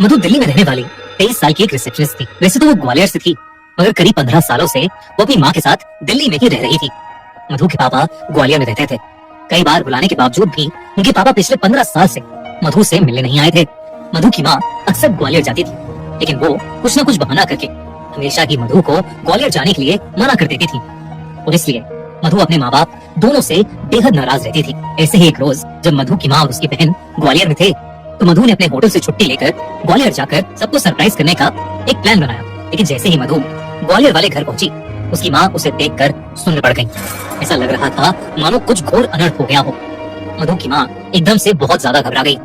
मधु दिल्ली में रहने वाली 23 साल की एक रिसेप्शनिस्ट थी। वैसे तो वो ग्वालियर से थी, मगर करीब 15 सालों से वो अपनी माँ के साथ दिल्ली में ही रह रही थी। मधु के पापा ग्वालियर में रहते थे। कई बार बुलाने के बावजूद भी उनके पापा पिछले 15 साल से मधु से मिलने नहीं आए थे। मधु की माँ अक्सर ग्वालियर जाती थी, लेकिन वो कुछ न कुछ बहाना करके हमेशा ही मधु को ग्वालियर जाने के लिए मना कर देती थी। और इसलिए मधु अपने माँ बाप दोनों से बेहद नाराज रहती थी। ऐसे ही एक रोज जब मधु की माँ और उसकी बहन ग्वालियर में थे, तो मधु ने अपने होटल से छुट्टी लेकर ग्वालियर जाकर सबको सरप्राइज करने का एक प्लान बनाया। लेकिन जैसे ही मधु ग्वालियर वाले घर पहुंची, उसकी माँ उसे देखकर सुन्न पड़ गई। ऐसा लग रहा था मानो कुछ घोर अनर्थ हो गया हो। मधु की माँ एकदम से बहुत ज्यादा घबरा गई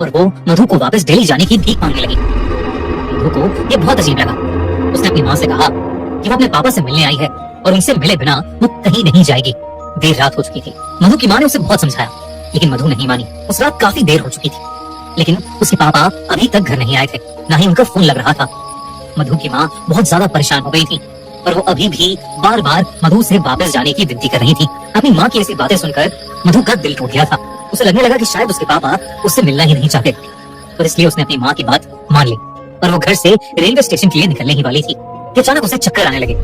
और वो मधु को वापस दिल्ली जाने की भीख मांगने लगी। मधु को ये बहुत अजीब लगा। उसने अपनी माँ से कहा कि वो अपने पापा से मिलने आई है और उनसे मिले बिना वो कहीं नहीं जाएगी। देर रात हो चुकी थी। मधु की माँ ने उसे बहुत समझाया, लेकिन मधु नहीं मानी। उस रात काफी देर हो चुकी थी, लेकिन उसके पापा अभी तक घर नहीं आए थे, ना ही उनका फोन लग रहा था। मधु की माँ बहुत ज्यादा परेशान हो गई थी और वो अभी भी बार बार मधु से वापस जाने की विनती कर रही थी। अपनी माँ की ऐसी बातें सुनकर मधु का दिल टूट गया था। उसे लगने लगा कि शायद उसके पापा उससे मिलना ही नहीं चाहते, और इसलिए उसने अपनी माँ की बात मान ली और वो घर से रेलवे स्टेशन के लिए निकलने ही वाली थी कि अचानक उसे चक्कर आने लगे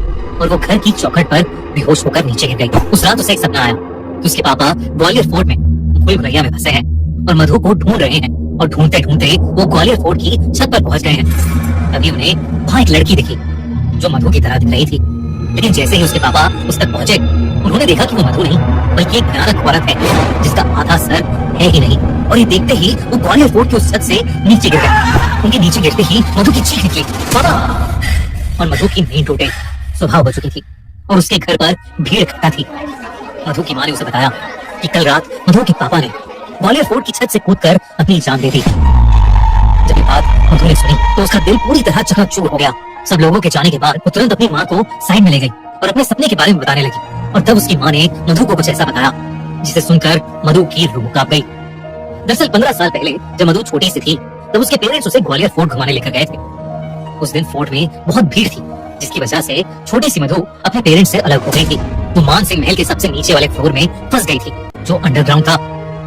और वो घर की चौखट पर बेहोश होकर नीचे गिर गई। उस रात उसे एक सपना आया कि उसके पापा ग्वालियर फोर्ट में भूल भुलैया में फंसे हैं और मधु को ढूंढ रहे हैं, और ढूंढते ढूंढते वो ग्वालियर फोर्ट की छत पर पहुंच गए हैं। तभी उन्हें वहाँ एक लड़की दिखी जो मधु की तरह दिख रही थी, लेकिन जैसे ही उसके पापा उस तक पहुंचे, उन्होंने देखा कि वो मधु नहीं बल्कि एक भयानक औरत है जिसका आधा सर है ही नहीं। और ये देखते ही वो ग्वालियर फोर्ट की उस छत से नीचे गिर गए। उनके नीचे गिरते ही मधु की चीख निकली, पापा! और मधु की नींद टूटे। सुबह हो चुकी थी और उसके घर पर भीड़ इकट्ठा थी। मधु की माँ ने उसे बताया कि कल रात मधु के पापा ने ग्वालियर फोर्ट की छत से कूदकर अपनी जान दे दी। जब ये बात मधु ने सुनी तो उसका दिल पूरी तरह चकनाचूर हो गया। सब लोगों के जाने के बाद वो तुरंत अपनी माँ को साइड में ले गई और अपने सपने के बारे में बताने लगी। और तब उसकी माँ ने मधु को कुछ ऐसा बताया जिसे सुनकर मधु की रूह कांप गई। दरअसल 15 साल पहले जब मधु छोटी सी थी, तब उसके पेरेंट्स उसे ग्वालियर फोर्ट घुमाने लेकर गए थे। उस दिन फोर्ट में बहुत भीड़ थी, जिसकी वजह से छोटी सी मधु अपने पेरेंट्स से अलग हो गई थी। वो मान सिंह महल के सबसे नीचे वाले फ्लोर में फंस गई थी, जो अंडरग्राउंड था।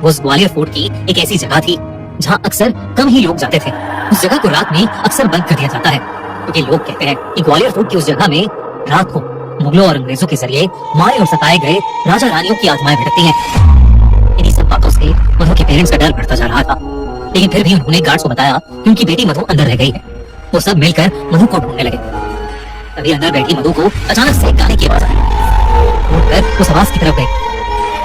वो उस ग्वालियर फोर्ट की एक ऐसी जगह थी जहाँ अक्सर कम ही लोग जाते थे। उस जगह को रात में अक्सर बंद कर दिया जाता है, क्योंकि लोग कहते हैं कि ग्वालियर फोर्ट की उस जगह में रात को मुगलों और अंग्रेजों के जरिए मारे और सताए गए राजा रानियों की आत्माएं भटकती हैं। इन्हीं सब बातों से मधु के पेरेंट्स का डर बढ़ता जा रहा था, लेकिन फिर भी उन्होंने गार्ड्स को बताया कि उनकी बेटी मधु अंदर रह गई है। वो सब मिलकर मधु को ढूंढने लगे। तभी अंदर बैठी मधु को अचानक से गाने की आवाज आई। उठकर उस आवाज की तरफ गई।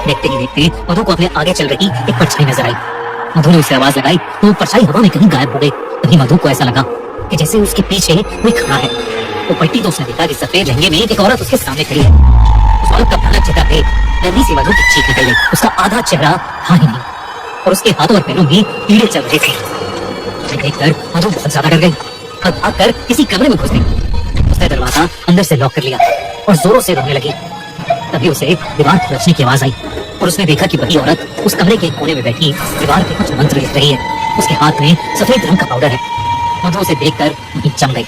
देखते ही देखते मधु को अपने आगे चल रही एक परछाई नजर आई। मधु ने उसे आवाज लगाई तो वो परछाई हवा में कहीं गायब हो गई। तभी मधु को ऐसा लगा कि जैसे उसके पीछे कोई खड़ा है। वो पलटी तो उसने देखा कि सफेद लहंगे में एक औरत उसके सामने खड़ी है। उस औरत का भयानक चेहरा देख नन्ही सी मधु की चीख निकल गई। उसका आधा चेहरा था ही नहीं और उसके हाथों और पैरों में कीड़े चल रहे थे। उसे देखकर मधु बहुत ज्यादा डर गई और भागकर किसी कमरे में घुस गई। उसने दरवाजा अंदर से लॉक कर लिया और जोरों से रोने लगी। तभी उसे दीवार खरोचने की आवाज आई और उसने देखा कि वही औरत उस कमरे के कोने में बैठी दीवार पे कुछ मंत्र लिख रही है। उसके हाथ में सफेद रंग का पाउडर है। मधु उसे देखकर वहीं जम गई।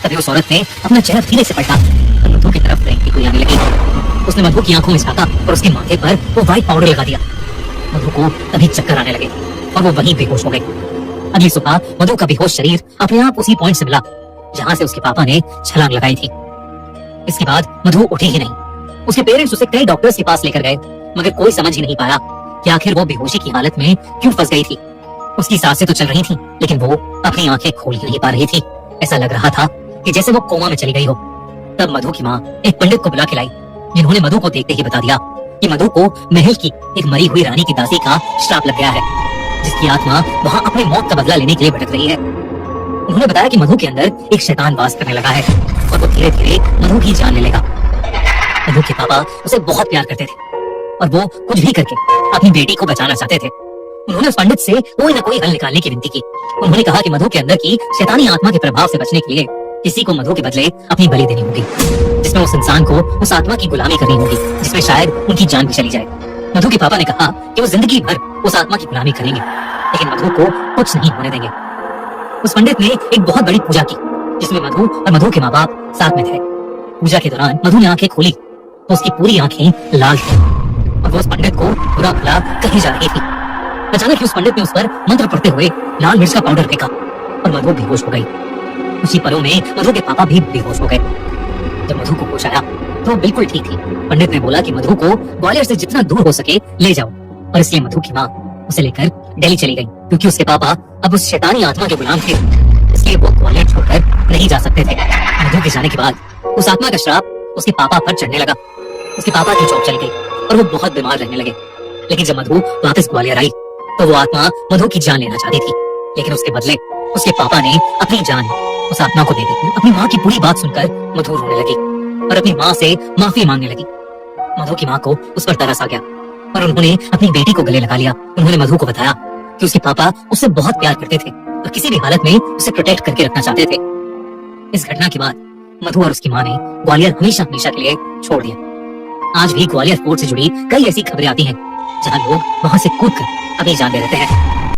तभी उस औरत ने अपना चेहरा धीरे से पलटा और मधु की तरफ रेंगती हुई आने लगी। उसने मधु की आंखों में झांका और उसके माथे पर वो व्हाइट पाउडर लगा दिया। मधु को तभी चक्कर आने लगे और वो वहीं बेहोश हो गई। अगली सुबह मधु का बेहोश शरीर अपने आप उसी पॉइंट से मिला जहाँ से उसके पापा ने छलांग लगाई थी। इसके बाद मधु उठी ही नहीं। उसके पेरेंट्स उसे कई डॉक्टर्स के पास लेकर गए, मगर कोई समझ ही नहीं पाया कि आखिर वो बेहोशी की हालत में क्यों फंस गई थी। उसकी सांसें तो चल रही थी, लेकिन वो अपनी आंखें खोल ही नहीं पा रही थी। ऐसा लग रहा था कि जैसे वो कोमा में चली गई हो। तब मधु की माँ एक पंडित को बुला के लाई, जिन्होंने मधु को देखते ही बता दिया कि मधु को महल की एक मरी हुई रानी की दासी का श्राप लग गया है, जिसकी आत्मा वहाँ अपनी मौत का बदला लेने के लिए भटक रही है। उन्होंने बताया कि मधु के अंदर एक शैतान वास करने लगा है और वो धीरे धीरे मधु की जान ले लेगा। मधु के पापा उसे बहुत प्यार करते थे और वो कुछ भी करके अपनी बेटी को बचाना चाहते थे। उन्होंने उस पंडित से कोई न कोई हल निकालने की विनती की। उन्होंने कहा कि मधु के अंदर की शैतानी आत्मा के प्रभाव से बचने के लिए किसी को मधु के बदले अपनी बलि देनी होगी, जिसमें उस इंसान को उस आत्मा की गुलामी करनी होगी, जिसमें शायद उनकी जान भी चली जाए। मधु के पापा ने कहा कि वो जिंदगी भर उस आत्मा की गुलामी करेंगे, लेकिन मधु को कुछ नहीं होने देंगे। उस पंडित ने एक बहुत बड़ी पूजा की, जिसमें मधु और मधु के माँ बाप साथ में थे। पूजा के दौरान मधु ने आंखें खोली तो उसकी पूरी आंखें लाल थी और वो उस पंडित को बुरा भला कही जा रही थी। अचानक ही उस पंडित ने उस पर मंत्र पढ़ते हुए लाल मिर्च का पाउडर फेंका और मधु बेहोश हो गई। उसी पलों में मधु के पापा भी बेहोश हो गए। जब मधु को होश आया तो वो बिल्कुल ठीक थी। पंडित ने बोला कि मधु को ग्वालियर से जितना दूर हो सके ले जाओ, और इसलिए मधु की माँ उसे लेकर दिल्ली चली गई, क्योंकि उसके पापा अब उस शैतानी आत्मा के गुलाम थे, इसलिए वो ग्वालियर छोड़कर नहीं जा सकते थे। मधु के जाने के बाद उस आत्मा का श्राप उसके पापा पर चढ़ने लगा। उसके पापा की जॉब चली गई और वो बहुत बीमार रहने लगे। लेकिन जब मधु वापस ग्वालियर आई तो वो आत्मा मधु की जान लेना चाहती थी, लेकिन उसके बदले उसके पापा ने अपनी जान उस आत्मा को दे दी। अपनी माँ की पूरी बात सुनकर मधु रोने लगी और अपनी माँ से माफी मांगने लगी। मधु की माँ को उस पर तरस आ गया और उन्होंने अपनी बेटी को गले लगा लिया। उन्होंने मधु को बताया कि उसके पापा उससे बहुत प्यार करते थे और किसी भी हालत में उसे प्रोटेक्ट करके रखना चाहते थे। इस घटना के बाद मधु और उसकी माँ ने ग्वालियर हमेशा हमेशा के लिए छोड़ दिया। आज भी ग्वालियर फोर्ट से जुड़ी कई ऐसी खबरें आती हैं जहाँ लोग वहां से कूद कर अपनी जान दे देते हैं।